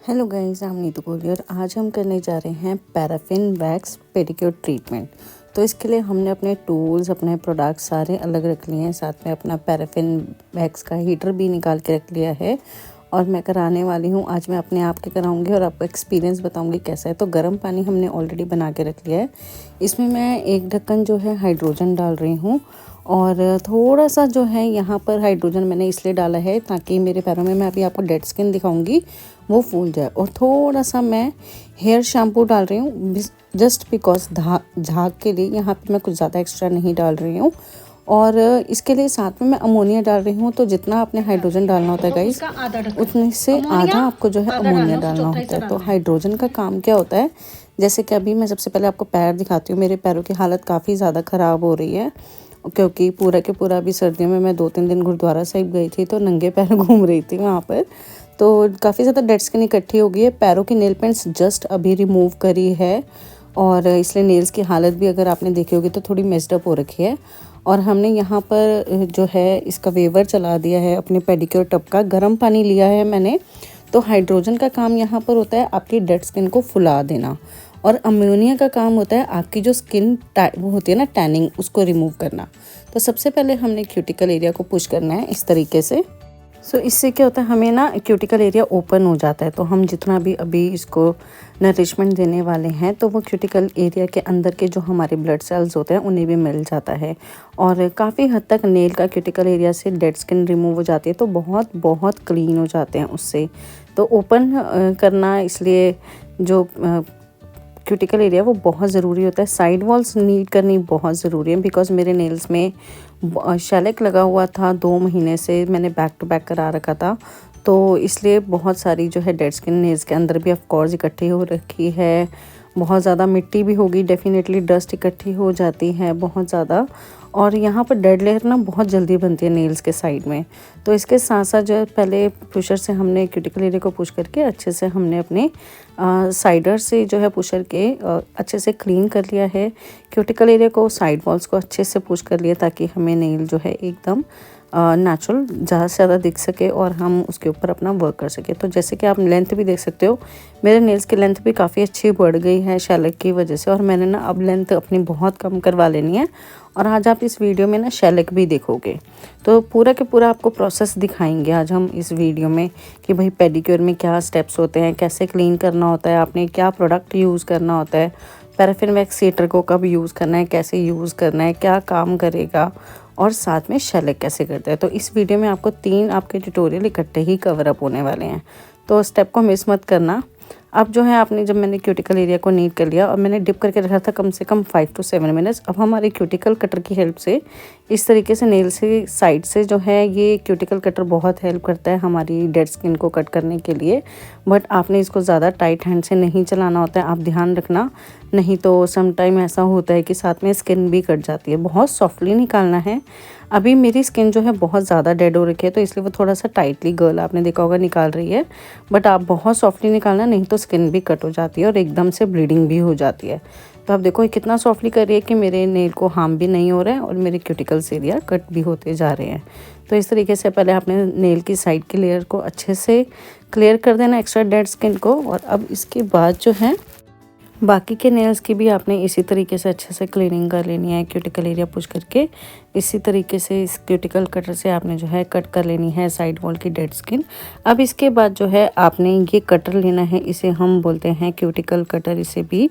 Hello guys, I am Neetu Kohli और आज हम करने जा रहे हैं पैराफिन वैक्स पेडिक्योर ट्रीटमेंट। तो इसके लिए हमने अपने टूल्स, अपने प्रोडक्ट्स सारे अलग रख लिए हैं। साथ में अपना पैराफिन वैक्स का हीटर भी निकाल के रख लिया है और मैं कराने वाली हूँ। आज मैं अपने आप के कराऊंगी और आपको एक्सपीरियंस बताऊंगी कैसा है। तो गर्म पानी हमने ऑलरेडी बना के रख लिया है। इसमें मैं एक ढक्कन जो है हाइड्रोजन डाल रही हूँ और थोड़ा सा जो है यहाँ पर हाइड्रोजन मैंने इसलिए डाला है ताकि मेरे पैरों में, मैं अभी आपको डेड स्किन दिखाऊंगी, वो फूल जाए। और थोड़ा सा मैं हेयर शैम्पू डाल रही हूँ जस्ट बिकॉज झाग के लिए। यहाँ पे मैं कुछ ज़्यादा एक्स्ट्रा नहीं डाल रही हूँ। और इसके लिए साथ में मैं अमोनिया डाल रही हूँ। तो जितना आपने हाइड्रोजन डालना होता है गाइस, उतने से आधा आपको जो है अमोनिया डालना होता है। तो हाइड्रोजन का काम क्या होता है, जैसे कि अभी मैं सबसे पहले आपको पैर दिखाती हूँ। मेरे पैरों की हालत काफ़ी ज़्यादा ख़राब हो रही है क्योंकि पूरा के पूरा अभी सर्दियों में मैं 2-3 दिन गुरुद्वारा साहिब गई थी तो नंगे पैर घूम रही थी वहाँ पर। तो काफ़ी ज़्यादा डेड स्किन इकट्ठी हो गई है। पैरों की नेल पेंट्स जस्ट अभी रिमूव करी है और इसलिए नेल्स की हालत भी अगर आपने देखी होगी तो थोड़ी मेस्ड अप हो रखी है। और हमने यहाँ पर जो है इसका वेवर चला दिया है अपने पेडिक्योर टब का। गर्म पानी लिया है मैंने। तो हाइड्रोजन का काम यहाँ पर होता है आपकी डेड स्किन को फुला देना और अमोनिया का काम होता है आपकी जो स्किन वो होती है ना टैनिंग, उसको रिमूव करना। तो सबसे पहले हमने क्यूटिकल एरिया को पुश करना है इस तरीके से। इससे क्या होता है, हमें ना क्यूटिकल एरिया ओपन हो जाता है। तो हम जितना भी अभी इसको नरिशमेंट देने वाले हैं तो वो क्यूटिकल एरिया के अंदर के जो हमारे ब्लड सेल्स होते हैं उन्हें भी मिल जाता है और काफ़ी हद तक नेल का क्यूटिकल एरिया से डेड स्किन रिमूव हो जाती है। तो बहुत बहुत क्लीन हो जाते हैं उससे। तो ओपन करना इसलिए जो क्यूटिकल एरिया वो बहुत ज़रूरी होता है। साइड वॉल्स नीट करनी बहुत ज़रूरी है बिकॉज मेरे नेल्स में शेलेक लगा हुआ था 2 महीने से, मैंने बैक टू बैक करा रखा था। तो इसलिए बहुत सारी जो है डेड स्किन नेल्स के अंदर भी ऑफ कोर्स इकट्ठी हो रखी है। बहुत ज़्यादा मिट्टी भी होगी, डेफिनेटली डस्ट इकट्ठी हो जाती है बहुत ज़्यादा। और यहाँ पर डेड लेयर ना बहुत जल्दी बनती है नेल्स के साइड में। तो इसके साथ साथ जो पहले पुशर से हमने क्यूटिकल एरिया को पुश करके अच्छे से हमने अपने साइडर से जो है पुशर के अच्छे से क्लीन कर लिया है क्यूटिकल एरिया को। साइड वॉल्स को अच्छे से पुश कर लिया ताकि हमें नेल जो है एकदम नेचुरल ज़्यादा से ज़्यादा दिख सके और हम उसके ऊपर अपना वर्क कर सके। तो जैसे कि आप लेंथ भी देख सकते हो, मेरे नेल्स की लेंथ भी काफ़ी अच्छी बढ़ गई है शेलेक की वजह से। और मैंने ना अब लेंथ अपनी बहुत कम करवा लेनी है और आज आप इस वीडियो में ना शेलेक भी देखोगे। तो पूरा के पूरा आपको प्रोसेस दिखाएंगे आज हम इस वीडियो में कि भाई पेडिक्योर में क्या स्टेप्स होते हैं, कैसे क्लीन करना होता है, आपने क्या प्रोडक्ट यूज़ करना होता है, पैराफिन वैक्स हीटर को कब यूज़ करना है, कैसे यूज़ करना है, क्या काम करेगा और साथ में शेलेक कैसे करता है। तो इस वीडियो में आपको 3 आपके ट्यूटोरियल इकट्ठे ही कवर अप होने वाले हैं। तो स्टेप को मिस मत करना। अब जो है आपने, जब मैंने क्यूटिकल एरिया को नीट कर लिया और मैंने डिप करके रखा था कम से कम 5 to 7 मिनट्स। अब हमारे क्यूटिकल कटर की हेल्प से इस तरीके से नेल से साइड से जो है ये क्यूटिकल कटर बहुत हेल्प करता है हमारी डेड स्किन को कट करने के लिए। बट आपने इसको ज़्यादा टाइट हैंड से नहीं चलाना होता है, आप ध्यान रखना, नहीं तो सम टाइम ऐसा होता है कि साथ में स्किन भी कट जाती है। बहुत सॉफ्टली निकालना है। अभी मेरी स्किन जो है बहुत ज़्यादा डेड हो रखी है तो इसलिए वो थोड़ा सा टाइटली गर्ल आपने देखा होगा निकाल रही है। बट आप बहुत सॉफ्टली निकालना, नहीं तो स्किन भी कट हो जाती है और एकदम से ब्लीडिंग भी हो जाती है। तो आप देखो कितना सॉफ्टली कर रही है कि मेरे नेल को हार्म भी नहीं हो रहा है और मेरे क्यूटिकल्स एरिया कट भी होते जा रहे हैं। तो इस तरीके से पहले आपने नेल की साइड की लेयर को अच्छे से क्लियर कर देना, एक्स्ट्रा डेड स्किन को। और अब इसके बाद जो है बाकी के नेल्स की भी आपने इसी तरीके से अच्छे से क्लीनिंग कर लेनी है। क्यूटिकल एरिया पुश करके इसी तरीके से इस क्यूटिकल कटर से आपने जो है कट कर लेनी है साइड वॉल की डेड स्किन। अब इसके बाद जो है आपने ये कटर लेना है, इसे हम बोलते हैं क्यूटिकल कटर इसे भी।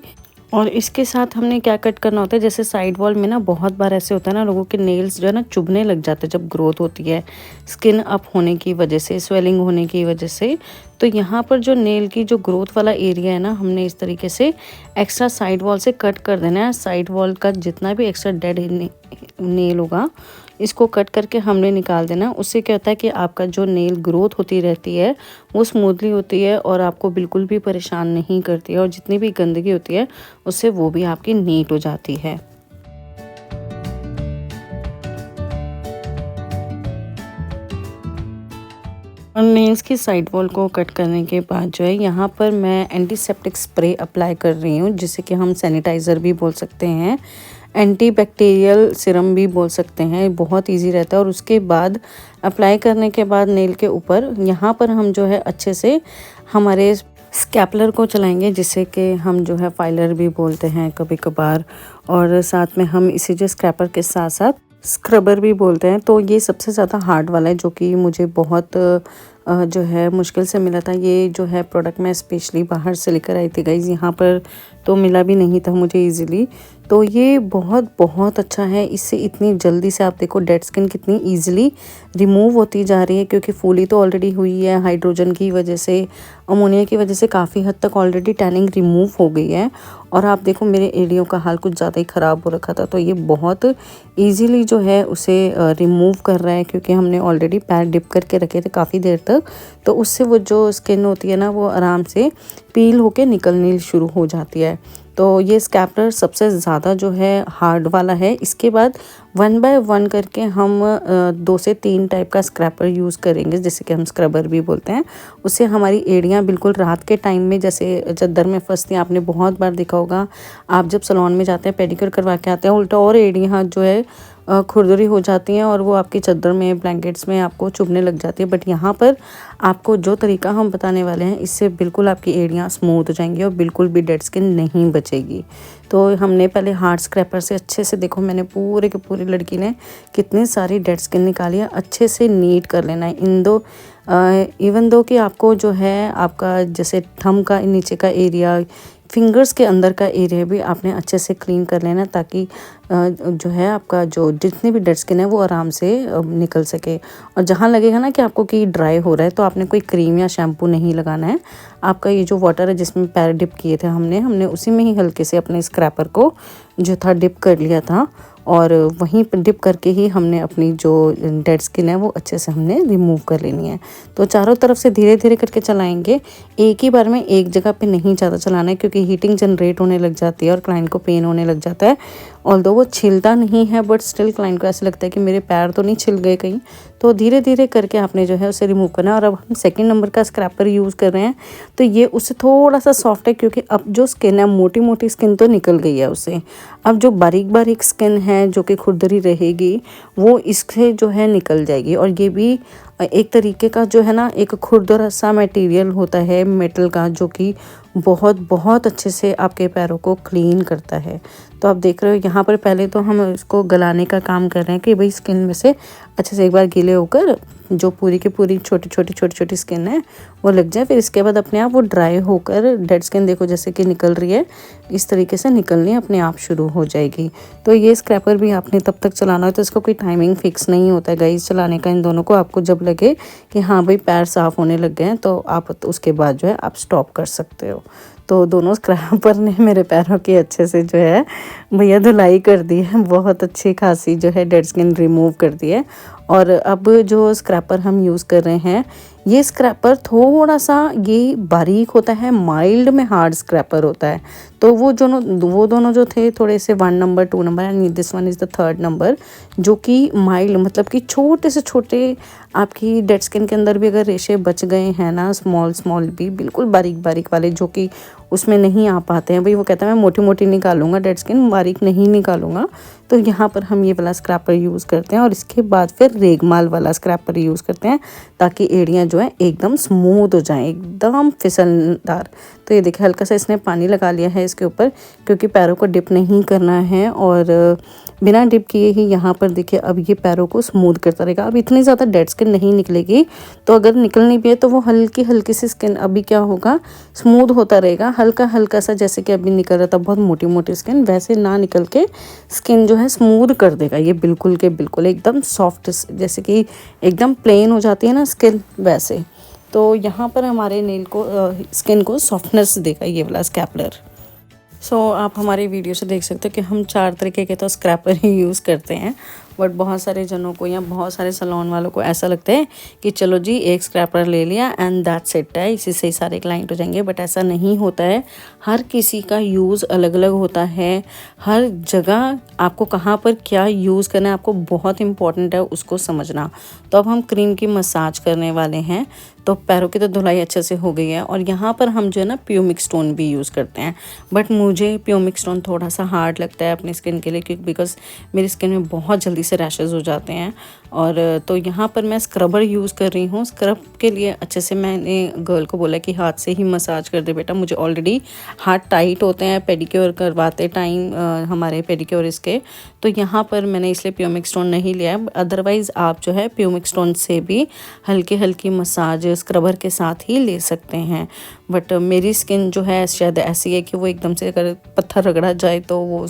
और इसके साथ हमने क्या कट करना होता है, जैसे साइड वॉल में ना बहुत बार ऐसे होता है ना, लोगों के नेल्स जो है ना चुभने लग जाते हैं जब ग्रोथ होती है स्किन अप होने की वजह से, स्वेलिंग होने की वजह से। तो यहाँ पर जो नेल की जो ग्रोथ वाला एरिया है ना, हमने इस तरीके से एक्स्ट्रा साइड वॉल से कट कर देना है। साइड वॉल का जितना भी एक्स्ट्रा डेड नेल होगा इसको कट करके हमने निकाल देना। उससे क्या होता है कि आपका जो नेल ग्रोथ होती रहती है वो स्मूथली होती है और आपको बिल्कुल भी परेशान नहीं करती है और जितनी भी गंदगी होती है उससे वो भी आपकी नीट हो जाती है। और नेल्स की साइड वॉल को कट करने के बाद जो है यहाँ पर मैं एंटीसेप्टिक स्प्रे अप्लाई कर रही हूँ, जिसे कि हम सैनिटाइज़र भी बोल सकते हैं, एंटी बैक्टीरियल सिरम भी बोल सकते हैं। बहुत इजी रहता है। और उसके बाद अप्लाई करने के बाद नेल के ऊपर यहाँ पर हम जो है अच्छे से हमारे स्कैपलर को चलाएंगे, जिसे कि हम जो है फाइलर भी बोलते हैं कभी कभार, और साथ में हम इसे जो स्क्रैपर के साथ साथ स्क्रबर भी बोलते हैं। तो ये सबसे ज़्यादा हार्ड वाला है, जो कि मुझे बहुत जो है मुश्किल से मिला था। ये जो है प्रोडक्ट मैं स्पेशली बाहर से लेकर आई थी गाइज़, यहाँ पर तो मिला भी नहीं था मुझे इजीली। तो ये बहुत बहुत अच्छा है। इससे इतनी जल्दी से आप देखो डेड स्किन कितनी इजीली रिमूव होती जा रही है, क्योंकि फूली तो ऑलरेडी हुई है हाइड्रोजन की वजह से, अमोनिया की वजह से काफ़ी हद तक ऑलरेडी टैनिंग रिमूव हो गई है। और आप देखो मेरे एड़ियों का हाल कुछ ज़्यादा ही ख़राब हो रखा था, तो ये बहुत ईजीली जो है उसे रिमूव कर रहा है, क्योंकि हमने ऑलरेडी पैर डिप करके रखे थे काफ़ी देर तक। तो उससे वो जो स्किन होती है ना, वो आराम से पील होके निकलनी शुरू हो जाती है। तो ये स्कैपलर सबसे ज़्यादा जो है हार्ड वाला है। इसके बाद 1 बाय 1 करके हम 2 से 3 टाइप का स्क्रैपर यूज़ करेंगे, जैसे कि हम स्क्रबर भी बोलते हैं। उससे हमारी एड़ियाँ बिल्कुल रात के टाइम में जैसे चद्दर में फंसती हैं, आपने बहुत बार देखा होगा। आप जब सैलून में जाते हैं पेडिक्योर करवा के आते हैं, उल्टा और एड़ियाँ जो है खुरदरी हो जाती हैं और वो आपकी चादर में ब्लैंकेट्स में आपको चुभने लग जाती है। बट यहाँ पर आपको जो तरीका हम बताने वाले हैं, इससे बिल्कुल आपकी एड़ियाँ स्मूथ हो जाएंगी और बिल्कुल भी डेड स्किन नहीं बचेगी। तो हमने पहले हार्ड स्क्रैपर से अच्छे से, देखो मैंने पूरे के पूरी लड़की ने कितनी सारी डेड स्किन निकाली है, अच्छे से नीट कर लेना है। इवन दो कि आपको जो है आपका जैसे थंब का नीचे का एरिया, फिंगर्स के अंदर का एरिया भी आपने अच्छे से क्लीन कर लेना, ताकि जो है आपका जो जितनी भी डेड स्किन है वो आराम से निकल सके। और जहाँ लगेगा ना कि आपको कि ड्राई हो रहा है, तो आपने कोई क्रीम या शैम्पू नहीं लगाना है। आपका ये जो वाटर है जिसमें पैर डिप किए थे हमने उसी में ही हल्के से अपने स्क्रैपर को जो था डिप कर लिया था, और वहीं पर डिप करके ही हमने अपनी जो डेड स्किन है वो अच्छे से हमने रिमूव कर लेनी है। तो चारों तरफ से धीरे धीरे करके चलाएंगे, एक ही बार में एक जगह पे नहीं ज़्यादा चलाना है, क्योंकि हीटिंग जनरेट होने लग जाती है और क्लाइंट को पेन होने लग जाता है। ऑल्दो वो छिलता नहीं है, बट स्टिल क्लाइंट को ऐसा लगता है कि मेरे पैर तो नहीं छिल गए कहीं। तो धीरे धीरे करके आपने जो है उसे रिमूव करना है। और अब हम सेकंड नंबर का स्क्रैपर यूज़ कर रहे हैं, तो ये उससे थोड़ा सा सॉफ्ट है, क्योंकि अब जो स्किन है, मोटी मोटी स्किन तो निकल गई है उससे। अब जो बारीक बारीक स्किन है जो कि खुरदरी रहेगी, वो इससे जो है निकल जाएगी। और ये भी एक तरीके का जो है ना, एक खुरदरा सा मटेरियल होता है मेटल का, जो कि बहुत बहुत अच्छे से आपके पैरों को क्लीन करता है। तो आप देख रहे हो यहाँ पर पहले तो हम इसको गलाने का काम कर रहे हैं कि भाई स्किन में से अच्छे से एक बार गीले होकर जो पूरी की पूरी छोटी छोटी स्किन है वो लग जाए। फिर इसके बाद अपने आप वो ड्राई होकर डेड स्किन देखो जैसे कि निकल रही है, इस तरीके से निकलनी अपने आप शुरू हो जाएगी। तो ये स्क्रैपर भी आपने तब तक चलाना है, तो इसका कोई टाइमिंग फिक्स नहीं होता है गाइस चलाने का। इन दोनों को आपको जब लगे कि हाँ भाई पैर साफ़ होने लग गए हैं, तो आप उसके बाद जो है आप स्टॉप कर सकते हो। तो दोनों स्क्रैपर ने मेरे पैरों की अच्छे से जो है भैया धुलाई कर दी है, बहुत अच्छी खासी जो है डेड स्किन रिमूव कर दी है। और अब जो स्क्रैपर हम यूज़ कर रहे हैं, ये स्क्रैपर थोड़ा सा ये बारीक होता है, माइल्ड में हार्ड स्क्रैपर होता है। तो वो दोनों जो थे थोड़े से 1 number 2 number and this one is the 3rd number, जो कि माइल्ड मतलब कि छोटे से छोटे आपकी डेड स्किन के अंदर भी अगर रेशे बच गए हैं ना, स्मॉल भी बिल्कुल बारीक बारीक वाले जो कि उसमें नहीं आ पाते हैं, भाई वो कहता है मैं मोटी मोटी निकालूंगा डेड स्किन, बारीक नहीं निकालूंगा। तो यहाँ पर हम ये वाला स्क्रैपर यूज़ करते हैं, और इसके बाद फिर रेगमाल वाला स्क्रैपर यूज़ करते हैं, ताकि एड़ियाँ जो है एकदम स्मूथ हो जाएं, एकदम फिसलदार। तो ये देखिए हल्का सा इसने पानी लगा लिया है इसके ऊपर, क्योंकि पैरों को डिप नहीं करना है, और बिना डिप किए ही यहाँ पर देखिए अब ये पैरों को स्मूथ करता रहेगा। अब इतनी ज़्यादा डेड स्किन नहीं निकलेगी, तो अगर निकलनी भी है तो वो हल्की हल्की सी स्किन अभी क्या होगा, स्मूथ होता रहेगा हल्का हल्का सा। जैसे कि अभी निकल रहा था बहुत मोटी मोटी स्किन, वैसे ना निकल के स्किन जो है स्मूथ कर देगा ये बिल्कुल के बिल्कुल एकदम सॉफ्ट, जैसे कि एकदम प्लेन हो जाती है ना स्किन वैसे। तो यहाँ पर हमारे नेल को स्किन को सॉफ्टनेस देगा ये वाला स्क्रैपर। सो आप हमारी वीडियो से देख सकते हो कि हम 4 तरीके के तो स्क्रैपर ही यूज़ करते हैं, बट बहुत सारे जनों को या बहुत सारे सैलून वालों को ऐसा लगता है कि चलो जी एक स्क्रैपर ले लिया एंड दैट्स इट है, इसी से ही सारे क्लाइंट हो जाएंगे। बट ऐसा नहीं होता है, हर किसी का यूज़ अलग अलग होता है। हर जगह आपको कहाँ पर क्या यूज़ करना है आपको बहुत इंपॉर्टेंट है उसको समझना। तो अब हम क्रीम की मसाज करने वाले हैं, तो पैरों की तो धुलाई अच्छे से हो गई है। और यहाँ पर हम जो है ना प्यूमिक स्टोन भी यूज़ करते हैं, बट मुझे प्यूमिक स्टोन थोड़ा सा हार्ड लगता है अपनी स्किन के लिए, क्योंकि बिकॉज मेरी स्किन में बहुत जल्दी से रैशेज़ हो जाते हैं। और तो यहाँ पर मैं स्क्रबर यूज़ कर रही हूँ। स्क्रब के लिए अच्छे से मैंने गर्ल को बोला कि हाथ से ही मसाज कर दे बेटा, मुझे ऑलरेडी हाथ टाइट होते हैं पेडिक्योर करवाते टाइम हमारे पेडिक्योर इसके। तो यहाँ पर मैंने इसलिए प्यूमिक स्टोन नहीं लिया है, अदरवाइज़ आप जो है प्यूमिक स्टोन से भी हल्की हल्की मसाज स्क्रबर के साथ ही ले सकते हैं। बट मेरी स्किन जो है शायद ऐसी है कि वो एकदम से अगर पत्थर रगड़ा जाए तो वो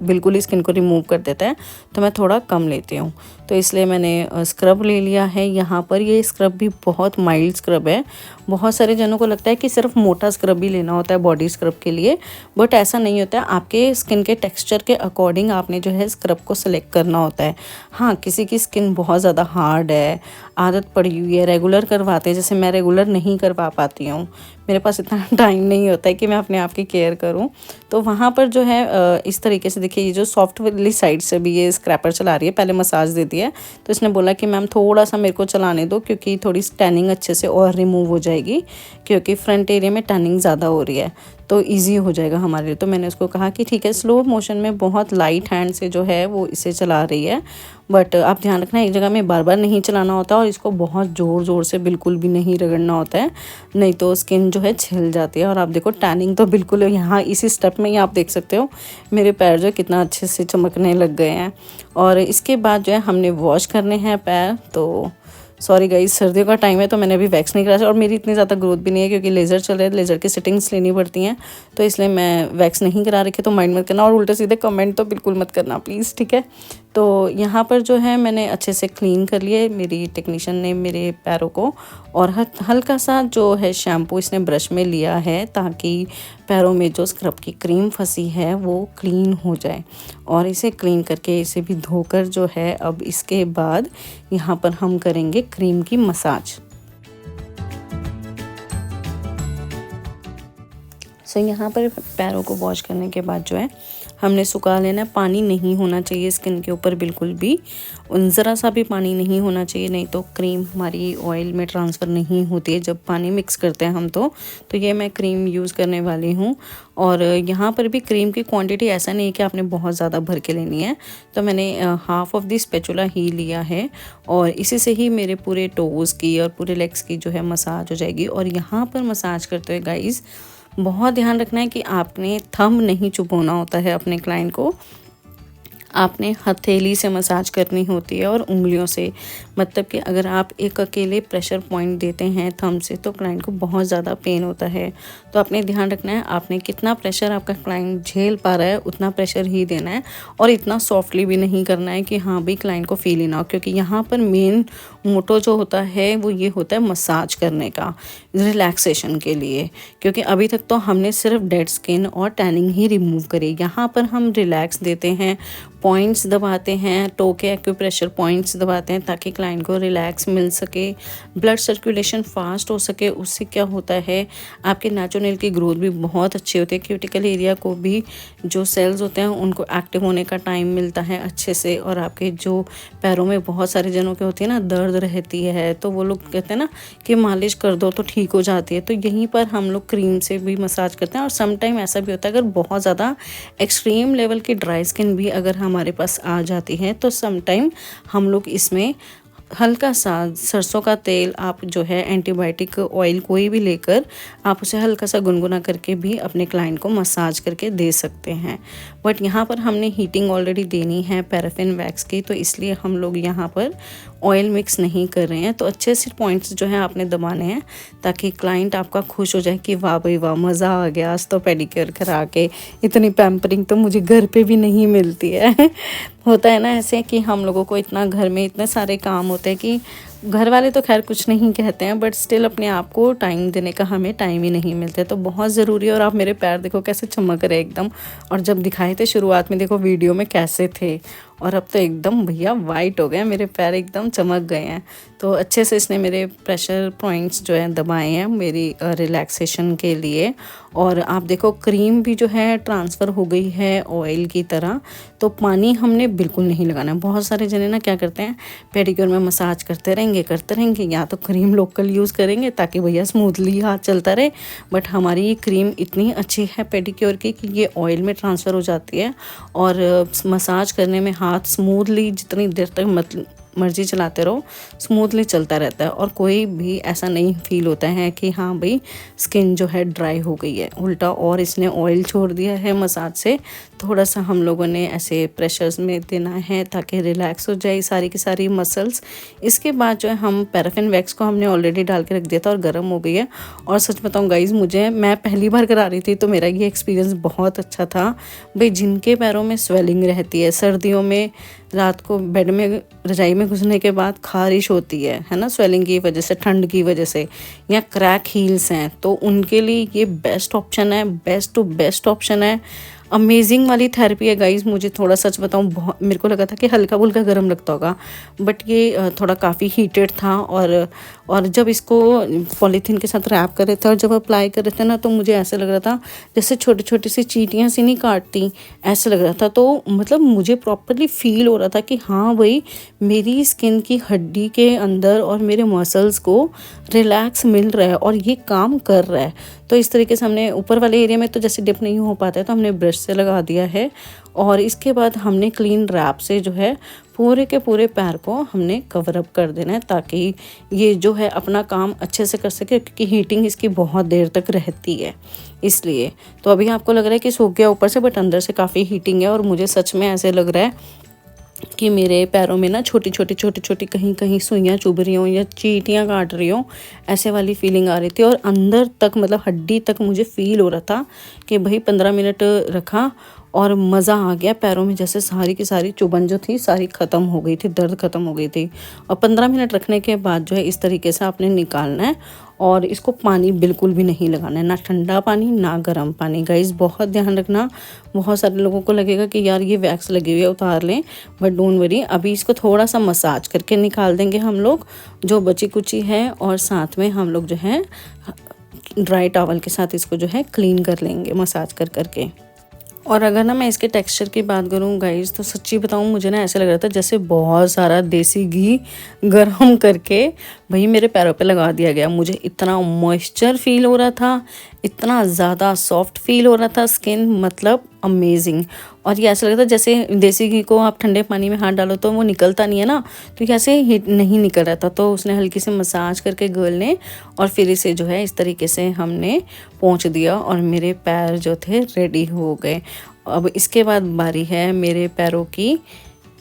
बिल्कुल ही स्किन को रिमूव कर देता है, तो मैं थोड़ा कम लेती हूँ। तो इसलिए मैंने स्क्रब ले लिया है। यहाँ पर ये स्क्रब भी बहुत माइल्ड स्क्रब है। बहुत सारे जनों को लगता है कि सिर्फ मोटा स्क्रब ही लेना होता है बॉडी स्क्रब के लिए, बट ऐसा नहीं होता है। आपके स्किन के टेक्सचर के अकॉर्डिंग आपने जो है स्क्रब को सिलेक्ट करना होता है। हाँ, किसी की स्किन बहुत ज़्यादा हार्ड है, आदत पड़ी हुई है, रेगुलर करवाते हैं, जैसे मैं रेगुलर नहीं करवा पाती हूँ, मेरे पास इतना टाइम नहीं होता है कि मैं अपने आप की केयर करूँ, तो वहाँ पर जो है इस तरीके से देखिए, ये जो सॉफ्ट वाली साइड से भी ये स्क्रैपर चला रही है, पहले मसाज देती है। तो इसने बोला कि मैम थोड़ा सा मेरे को चलाने दो, क्योंकि थोड़ी टैनिंग अच्छे से और रिमूव हो जाएगी, क्योंकि फ्रंट एरिया में टैनिंग ज़्यादा हो रही है, तो इजी हो जाएगा हमारे लिए। तो मैंने उसको कहा कि ठीक है, स्लो मोशन में बहुत लाइट हैंड से जो है वो इसे चला रही है, बट आप ध्यान रखना एक जगह में बार बार नहीं चलाना होता, और इसको बहुत ज़ोर ज़ोर से बिल्कुल भी नहीं रगड़ना होता है, नहीं तो स्किन जो है छिल जाती है। और आप देखो टैनिंग तो बिल्कुल यहाँ इसी स्टेप में ही आप देख सकते हो मेरे पैर जो कितना अच्छे से चमकने लग गए हैं। और इसके बाद जो है हमने वॉश करने हैं पैर। तो सॉरी गाइस, सर्दियों का टाइम है तो मैंने अभी वैक्स नहीं कराया, और मेरी इतनी ज़्यादा ग्रोथ भी नहीं है क्योंकि लेज़र चल रहा है, लेज़र की सेटिंग्स लेनी पड़ती हैं, तो इसलिए मैं वैक्स नहीं करा रखी। तो माइंड मत करना, और उल्टे सीधे कमेंट तो बिल्कुल मत करना प्लीज़, ठीक है। तो यहाँ पर जो है मैंने अच्छे से क्लीन कर लिए, मेरी टेक्नीशियन ने मेरे पैरों को, और हल्का सा जो है शैम्पू इसने ब्रश में लिया है, ताकि पैरों में जो स्क्रब की क्रीम फंसी है वो क्लीन हो जाए। और इसे क्लीन करके इसे भी धोकर जो है अब इसके बाद यहाँ पर हम करेंगे क्रीम की मसाज। सो यहाँ पर पैरों को वॉश करने के बाद जो है हमने सुखा लेना है। पानी नहीं होना चाहिए स्किन के ऊपर बिल्कुल भी, ज़रा सा भी पानी नहीं होना चाहिए, नहीं तो क्रीम हमारी ऑयल में ट्रांसफ़र नहीं होती है जब पानी मिक्स करते हैं हम। तो ये मैं क्रीम यूज़ करने वाली हूँ। और यहाँ पर भी क्रीम की क्वांटिटी ऐसा नहीं है कि आपने बहुत ज़्यादा भर के लेनी है, तो मैंने हाफ़ ऑफ दी स्पैचुला ही लिया है, और इसी से ही मेरे पूरे टोज़ की और पूरे लेग्स की जो है मसाज हो जाएगी। और यहाँ पर मसाज करते हुए गाइज़ बहुत ध्यान रखना है कि आपने थंब नहीं चुभोना होता है अपने क्लाइंट को, आपने हथेली से मसाज करनी होती है और उंगलियों से। मतलब कि अगर आप एक अकेले प्रेशर पॉइंट देते हैं थंब से तो क्लाइंट को बहुत ज़्यादा पेन होता है। तो आपने ध्यान रखना है आपने कितना प्रेशर आपका क्लाइंट झेल पा रहा है उतना प्रेशर ही देना है, और इतना सॉफ्टली भी नहीं करना है कि हाँ भी क्लाइंट को फील ही ना हो, क्योंकि यहाँ पर मेन मोटो जो होता है वो ये होता है मसाज करने का, रिलैक्सेशन के लिए। क्योंकि अभी तक तो हमने सिर्फ डेड स्किन और टैनिंग ही रिमूव करी, यहाँ पर हम रिलैक्स देते हैं, पॉइंट्स दबाते हैं, टो के एक्यूप्रेशर पॉइंट्स दबाते हैं ताकि क्लाइंट को रिलैक्स मिल सके, ब्लड सर्कुलेशन फास्ट हो सके। उससे क्या होता है आपके नेचुरल नेल की ग्रोथ भी बहुत अच्छी होती है, क्यूटिकल एरिया को भी जो सेल्स होते हैं उनको एक्टिव होने का टाइम मिलता है अच्छे से। और आपके जो पैरों में बहुत सारे जनों के होती है ना दर्द रहती है, तो वो लोग कहते हैं ना कि मालिश कर दो तो ठीक हो जाती है, तो यहीं पर हम लोग क्रीम से भी मसाज करते हैं। और सम टाइम ऐसा भी होता है अगर बहुत ज़्यादा एक्सट्रीम लेवल की ड्राई स्किन भी अगर हमारे पास आ जाती है तो सम टाइम हम लोग इसमें हल्का सा सरसों का तेल, आप जो है एंटीबायोटिक ऑयल कोई भी लेकर आप उसे हल्का सा गुनगुना करके भी अपने क्लाइंट को मसाज करके दे सकते हैं। बट यहाँ पर हमने हीटिंग ऑलरेडी देनी है पैराफिन वैक्स की, तो इसलिए हम लोग यहाँ पर ऑयल मिक्स नहीं कर रहे हैं। तो अच्छे से पॉइंट्स जो है आपने दबाने हैं ताकि क्लाइंट आपका खुश हो जाए कि वाह भाई वाह, मज़ा आ गया, आज तो पेडिक्योर करा के। इतनी पैम्परिंग तो मुझे घर पे भी नहीं मिलती है होता है ना ऐसे कि हम लोगों को इतना घर में इतने सारे काम होते हैं कि घर वाले तो खैर कुछ नहीं कहते हैं, बट स्टिल अपने आप को टाइम देने का हमें टाइम ही नहीं मिलता है, तो बहुत ज़रूरी है। और आप मेरे पैर देखो कैसे चमक रहे एकदम, और जब दिखाए थे शुरुआत में देखो वीडियो में कैसे थे, और अब तो एकदम भैया वाइट हो गए, मेरे पैर एकदम चमक गए हैं। तो अच्छे से इसने मेरे प्रेशर पॉइंट्स जो हैं दबाए हैं मेरी रिलैक्सेशन के लिए। और आप देखो क्रीम भी जो है ट्रांसफ़र हो गई है ऑयल की तरह। तो पानी हमने बिल्कुल नहीं लगाना है। बहुत सारे जने ना क्या करते हैं, पेडिक्योर में मसाज करते रहेंगे, या तो क्रीम लोकल यूज़ करेंगे ताकि भैया स्मूथली हाथ चलता रहे। बट हमारी ये क्रीम इतनी अच्छी है पेडिक्योर की कि ये ऑयल में ट्रांसफ़र हो जाती है और मसाज करने में हाथ स्मूथली जितनी देर तक मर्जी चलाते रहो स्मूथली चलता रहता है और कोई भी ऐसा नहीं फील होता है कि हाँ भाई स्किन जो है ड्राई हो गई है। उल्टा और इसने ऑयल छोड़ दिया है मसाज से। थोड़ा सा हम लोगों ने ऐसे प्रेशर्स में देना है ताकि रिलैक्स हो जाए सारी की सारी मसल्स। इसके बाद जो है हम पैराफिन वैक्स को हमने ऑलरेडी डाल के रख दिया था और गर्म हो गई है। और सच बताऊँ गाइज़, मैं पहली बार करा रही थी तो मेरा ये एक्सपीरियंस बहुत अच्छा था। भाई जिनके पैरों में स्वेलिंग रहती है, सर्दियों में रात को बेड में रजाई में घुसने के बाद खारिश होती है ना, स्वेलिंग की वजह से, ठंड की वजह से, या क्रैक हील्स हैं, तो उनके लिए ये बेस्ट ऑप्शन है, बेस्ट टू बेस्ट ऑप्शन है। अमेजिंग वाली थेरेपी है गाइज़। मुझे थोड़ा सच बताऊँ, बहुत मेरे को लगा था कि हल्का फुल्का गर्म लगता होगा, बट ये थोड़ा काफ़ी हीटेड था। और जब इसको पॉलीथीन के साथ रैप कर रहे थे और जब अप्लाई कर रहे थे ना, तो मुझे ऐसे लग रहा था जैसे छोटी छोटी सी चींटियाँ सी नहीं काटती, ऐसे लग रहा था। तो मतलब मुझे प्रॉपरली फील हो रहा था कि हाँ भाई मेरी स्किन की हड्डी के अंदर और मेरे मसल्स को रिलैक्स मिल रहा है और ये काम कर रहा है। तो इस तरीके से हमने ऊपर वाले एरिया में तो जैसे डिप नहीं हो पाता है तो हमने ब्रश से लगा दिया है। और इसके बाद हमने क्लीन रैप से जो है पूरे के पूरे पैर को हमने कवर अप कर देना है ताकि ये जो है अपना काम अच्छे से कर सके, क्योंकि हीटिंग इसकी बहुत देर तक रहती है इसलिए। तो अभी आपको लग रहा है कि सूख गया ऊपर से, बट अंदर से काफ़ी हीटिंग है और मुझे सच में ऐसे लग रहा है कि मेरे पैरों में ना छोटी छोटी कहीं कहीं सुइयाँ चुभ रही हों या चींटियाँ काट रही हों, ऐसे वाली फीलिंग आ रही थी। और अंदर तक मतलब हड्डी तक मुझे फील हो रहा था कि भाई 15 मिनट रखा और मज़ा आ गया पैरों में, जैसे सारी की सारी चुभन जो थी सारी ख़त्म हो गई थी, दर्द ख़त्म हो गई थी। और 15 मिनट रखने के बाद जो है इस तरीके से आपने निकालना है और इसको पानी बिल्कुल भी नहीं लगाना है, ना ठंडा पानी ना गर्म पानी। गाइस बहुत ध्यान रखना, बहुत सारे लोगों को लगेगा कि यार ये वैक्स लगी हुई है उतार लें, बट डोंट वरी, अभी इसको थोड़ा सा मसाज करके निकाल देंगे हम लोग जो बची कुची है, और साथ में हम लोग जो है ड्राई टॉवल के साथ इसको जो है क्लीन कर लेंगे मसाज कर करके। और अगर ना मैं इसके टेक्सचर की बात करूँ गाइस, तो सच्ची बताऊँ मुझे ना ऐसा लग रहा था जैसे बहुत सारा देसी घी गरम करके भाई मेरे पैरों पे लगा दिया गया। मुझे इतना मॉइस्चर फील हो रहा था, इतना ज़्यादा सॉफ्ट फील हो रहा था स्किन, मतलब अमेजिंग। और ये ऐसा लग रहा था जैसे देसी घी को आप ठंडे पानी में हाथ डालो तो वो निकलता नहीं है ना, तो ये ऐसे हिट नहीं निकल रहा था। तो उसने हल्की से मसाज करके गर्ल ने, और फिर इसे जो है इस तरीके से हमने पोंछ दिया और मेरे पैर जो थे रेडी हो गए। अब इसके बाद बारी है मेरे पैरों की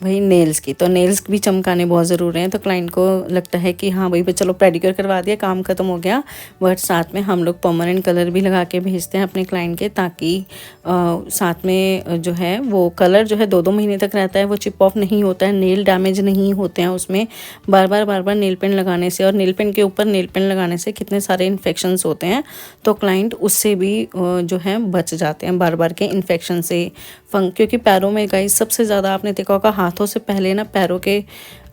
भाई नेल्स की। तो नेल्स भी चमकाने बहुत ज़रूरी हैं। तो क्लाइंट को लगता है कि हाँ भाई चलो पेडिक्योर करवा दिया, काम ख़त्म हो गया, बट साथ में हम लोग परमानेंट कलर भी लगा के भेजते हैं अपने क्लाइंट के, ताकि साथ में जो है वो कलर जो है 2-2 महीने तक रहता है, वो चिप ऑफ नहीं होता है, नेल डैमेज नहीं होते हैं उसमें। बार बार नेल पेंट लगाने से और नेल पेंट के ऊपर नेल पेंट लगाने से कितने सारे इन्फेक्शंस होते हैं, तो क्लाइंट उससे भी जो है बच जाते हैं बार के इन्फेक्शन से। क्योंकि पैरों में गाइस सबसे ज़्यादा आपने देखा होगा हाथों से पहले ना पैरों के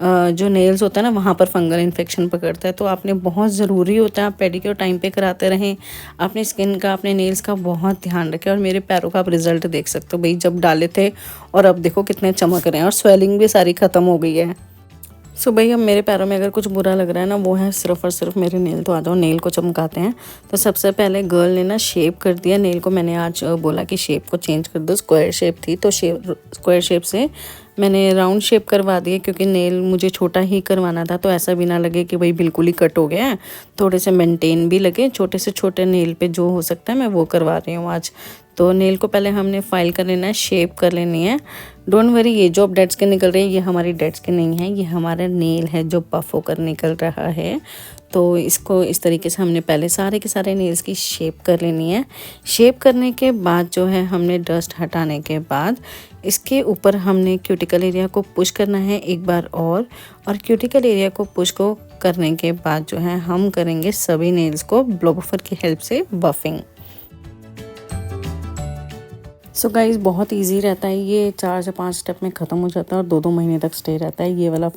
जो नेल्स होता है ना वहाँ पर फंगल इन्फेक्शन पकड़ता है। तो आपने बहुत ज़रूरी होता है आप पेडिक्योर टाइम पे कराते रहें, अपने स्किन का अपने नेल्स का बहुत ध्यान रखें। और मेरे पैरों का आप रिज़ल्ट देख सकते हो भाई, जब डाले थे और अब देखो कितने चमक रहे हैं और स्वेलिंग भी सारी ख़त्म हो गई है। सो भाई अब मेरे पैरों में अगर कुछ बुरा लग रहा है ना, वो है सिर्फ और सिर्फ मेरे नेल। तो आ जाओ नेल को चमकाते हैं। तो सबसे पहले गर्ल ने ना शेप कर दिया नेल को। मैंने आज बोला कि शेप को चेंज कर दो, स्क्वायर शेप थी तो स्क्वायर शेप से मैंने राउंड शेप करवा दिया, क्योंकि नेल मुझे छोटा ही करवाना था, तो ऐसा भी ना लगे कि भाई बिल्कुल ही कट हो गया है, थोड़े से मेंटेन भी लगे। छोटे से छोटे नेल पे जो हो सकता है मैं वो करवा रही हूँ आज। तो नेल को पहले हमने फाइल कर लेना है, शेप कर लेनी है। डोंट वरी, ये जो अब डेड स्किन निकल रही है ये हमारी डेड स्किन नहीं है, ये हमारा नेल है जो पफ होकर निकल रहा है। तो इसको इस तरीके से हमने पहले सारे के सारे नेल्स की शेप कर लेनी है। शेप करने के बाद जो है हमने डस्ट हटाने के बाद इसके ऊपर हमने क्यूटिकल एरिया को पुश करना है एक बार और क्यूटिकल एरिया को पुश को करने के बाद जो है हम करेंगे सभी नेल्स को ब्लो बफर की हेल्प से बफिंग। सो गाइस बहुत इजी रहता है ये, 4 से 5 स्टेप में ख़त्म हो जाता है और 2-2 महीने तक स्टे रहता है। ये वाला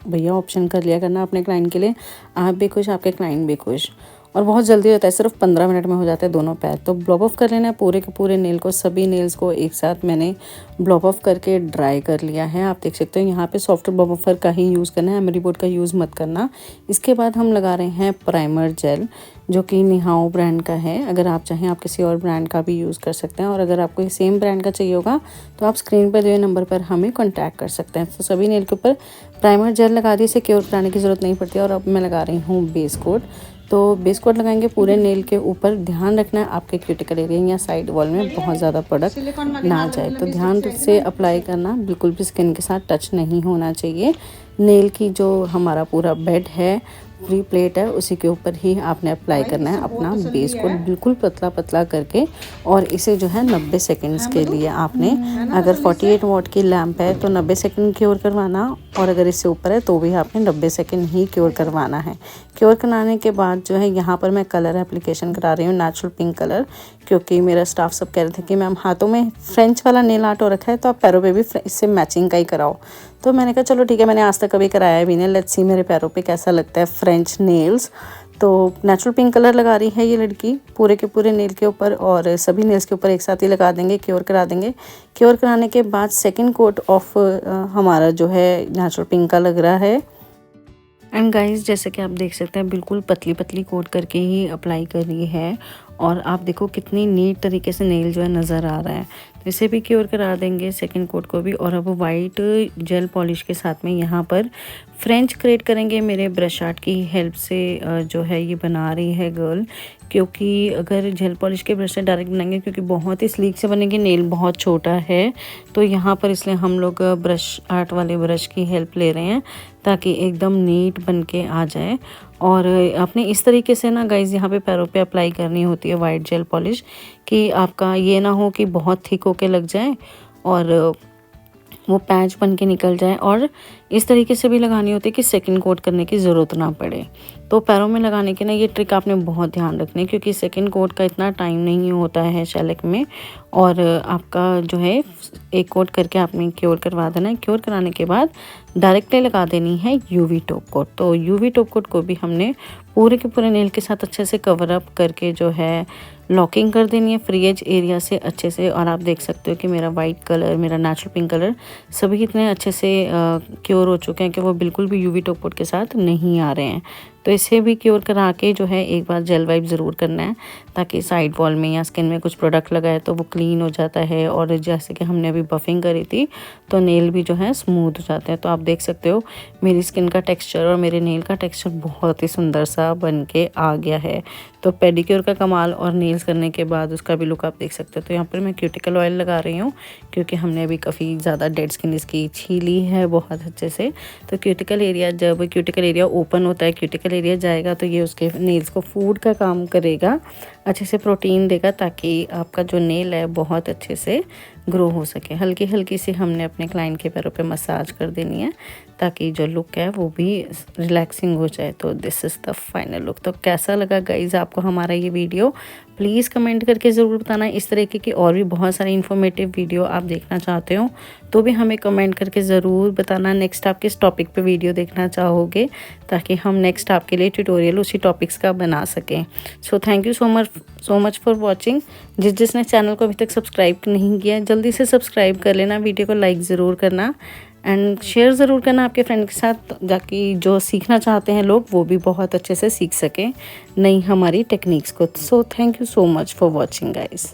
भैया ऑप्शन कर लिया करना अपने क्लाइंट के लिए, आप भी खुश आपके क्लाइंट भी खुश। और बहुत जल्दी होता है, सिर्फ 15 मिनट में हो जाता है दोनों पैर। तो ब्लॉब ऑफ कर लेना है पूरे के पूरे नेल को, सभी नेल्स को एक साथ मैंने ब्लॉब ऑफ करके ड्राई कर लिया है। आप देख सकते हो यहाँ पे सॉफ्ट ब्लॉब ऑफर का ही यूज़ करना है, एमरी बोर्ड का यूज़ मत करना। इसके बाद हम लगा रहे हैं प्राइमर जेल, जो कि निहाओ ब्रांड का है। अगर आप चाहें आप किसी और ब्रांड का भी यूज़ कर सकते हैं, और अगर आपको सेम ब्रांड का चाहिए होगा तो आप स्क्रीन पर दिए हुए नंबर पर हमें कॉन्टैक्ट कर सकते हैं। तो सभी नेल के ऊपर प्राइमर जेल लगा दी, इसे क्योर कराने की ज़रूरत नहीं पड़ती है। और अब मैं लगा रही हूँ बेस कोट। तो बेस कोट लगाएंगे पूरे नेल के ऊपर। ध्यान रखना है आपके क्यूटिकल एरिया या साइड वॉल में बहुत ज़्यादा प्रोडक्ट ना जाए, तो ध्यान से अप्लाई करना, बिल्कुल भी स्किन के साथ टच नहीं होना चाहिए। नेल की जो हमारा पूरा बेड है, फ्री प्लेट है, उसी के ऊपर ही आपने अप्लाई करना है अपना बेस कोट, बिल्कुल पतला पतला करके। और इसे जो है 90 सेकंड्स के लिए आपने, अगर 48 वाट की लैंप है तो 90 सेकंड क्योर करवाना, और अगर इससे ऊपर है तो भी आपने 90 सेकंड ही क्योर करवाना है। क्योर कराने के बाद जो है यहाँ पर मैं कलर एप्लीकेशन करा रही हूँ, नेचुरल पिंक कलर, क्योंकि मेरा स्टाफ सब कह रहे थे कि मैम हाथों में फ्रेंच वाला नेल आर्ट हो रखा है तो आप पैरों पे भी इससे मैचिंग का ही कराओ। तो मैंने कहा चलो ठीक है, मैंने आज तक कभी कराया भी नहीं, लेट्स सी मेरे पैरों पे कैसा लगता है फ्रेंच नेल्स। तो नेचुरल पिंक कलर लगा रही है ये लड़की पूरे के पूरे नेल के ऊपर, और सभी नेल्स के ऊपर एक साथ ही लगा देंगे, क्योर करा देंगे। क्योर कराने के बाद सेकंड कोट ऑफ हमारा जो है नेचुरल पिंक का लग रहा है। एंड गाइस, जैसे कि आप देख सकते हैं बिल्कुल पतली पतली कोट करके ही अप्लाई कर रही है, और आप देखो कितनी नीट तरीके से नेल जो है नज़र आ रहा है। तो इसे भी क्योर करा देंगे सेकंड कोट को भी। और अब वाइट जेल पॉलिश के साथ में यहाँ पर फ्रेंच क्रिएट करेंगे मेरे ब्रश आर्ट की हेल्प से। जो है ये बना रही है गर्ल, क्योंकि अगर जेल पॉलिश के ब्रश से डायरेक्ट बनाएंगे, क्योंकि बहुत ही स्लीक से बनेगी, नेल बहुत छोटा है, तो यहाँ पर इसलिए हम लोग ब्रश आर्ट वाले ब्रश की हेल्प ले रहे हैं ताकि एकदम नीट बन के आ जाए। और आपने इस तरीके से ना गाइज यहाँ पे पैरों पे अप्लाई करनी होती है वाइट जेल पॉलिश, कि आपका ये ना हो कि बहुत थिक होके लग जाए और वो पैच बन के निकल जाए। और इस तरीके से भी लगानी होती है कि सेकंड कोट करने की ज़रूरत ना पड़े। तो पैरों में लगाने की ना ये ट्रिक आपने बहुत ध्यान रखनी है, क्योंकि सेकंड कोट का इतना टाइम नहीं होता है शेलिक में। और आपका जो है एक कोट करके आपने क्योर करवा देना है। क्योर कराने के बाद डायरेक्टली लगा देनी है यूवी टॉप कोट। तो यूवी टॉप कोट को भी हमने पूरे के पूरे नेल के साथ अच्छे से कवर अप करके जो है लॉकिंग कर देनी है फ्री एज एरिया से अच्छे से। और आप देख सकते हो कि मेरा वाइट कलर, मेरा नेचुरल पिंक कलर सभी इतने अच्छे से क्योर हो चुके हैं कि वो बिल्कुल भी यूवी टॉप कोट के साथ नहीं आ रहे हैं। तो इसे भी क्योर करा के जो है एक बार जेल वाइप ज़रूर करना है, ताकि साइड वॉल में या स्किन में कुछ प्रोडक्ट लगाए तो वो क्लीन हो जाता है। और जैसे कि हमने अभी बफिंग करी थी तो नेल भी जो है स्मूथ हो जाते हैं। तो आप देख सकते हो मेरी स्किन का टेक्सचर और मेरे नेल का टेक्सचर बहुत ही सुंदर सा बन के आ गया है। तो पेडिक्योर का कमाल और नेल्स करने के बाद उसका भी लुक आप देख सकते हो। तो यहाँ पर मैं क्यूटिकल ऑयल लगा रही हूँ, क्योंकि हमने अभी काफ़ी ज़्यादा डेड स्किन इसकी छीली है बहुत अच्छे से। तो क्यूटिकल एरिया, जब क्यूटिकल एरिया ओपन होता है, क्यूटिकल एरिया जाएगा, तो ये उसके नेल्स को फूड का काम करेगा, अच्छे से प्रोटीन देगा, ताकि आपका जो नेल है बहुत अच्छे से ग्रो हो सके। हल्की हल्की सी हमने अपने क्लाइंट के पैरों पे मसाज कर देनी है, ताकि जो लुक है वो भी रिलैक्सिंग हो जाए। तो this is the final look. तो कैसा लगा गाइज आपको हमारा ये वीडियो, प्लीज़ कमेंट करके ज़रूर बताना। इस तरीके की और भी बहुत सारी इन्फॉर्मेटिव वीडियो आप देखना चाहते हो तो भी हमें कमेंट करके ज़रूर बताना। नेक्स्ट आप किस टॉपिक पे वीडियो देखना चाहोगे, ताकि हम नेक्स्ट आपके लिए ट्यूटोरियल उसी टॉपिक्स का बना सकें। So thank you so much for watching. जिसने चैनल को अभी तक सब्सक्राइब नहीं किया है जल्दी से सब्सक्राइब कर लेना, वीडियो को लाइक ज़रूर करना एंड शेयर ज़रूर करना आपके फ्रेंड के साथ, ताकि जो सीखना चाहते हैं लोग वो भी बहुत अच्छे से सीख सकें नई हमारी टेक्निक्स को। So thank you so much for watching guys.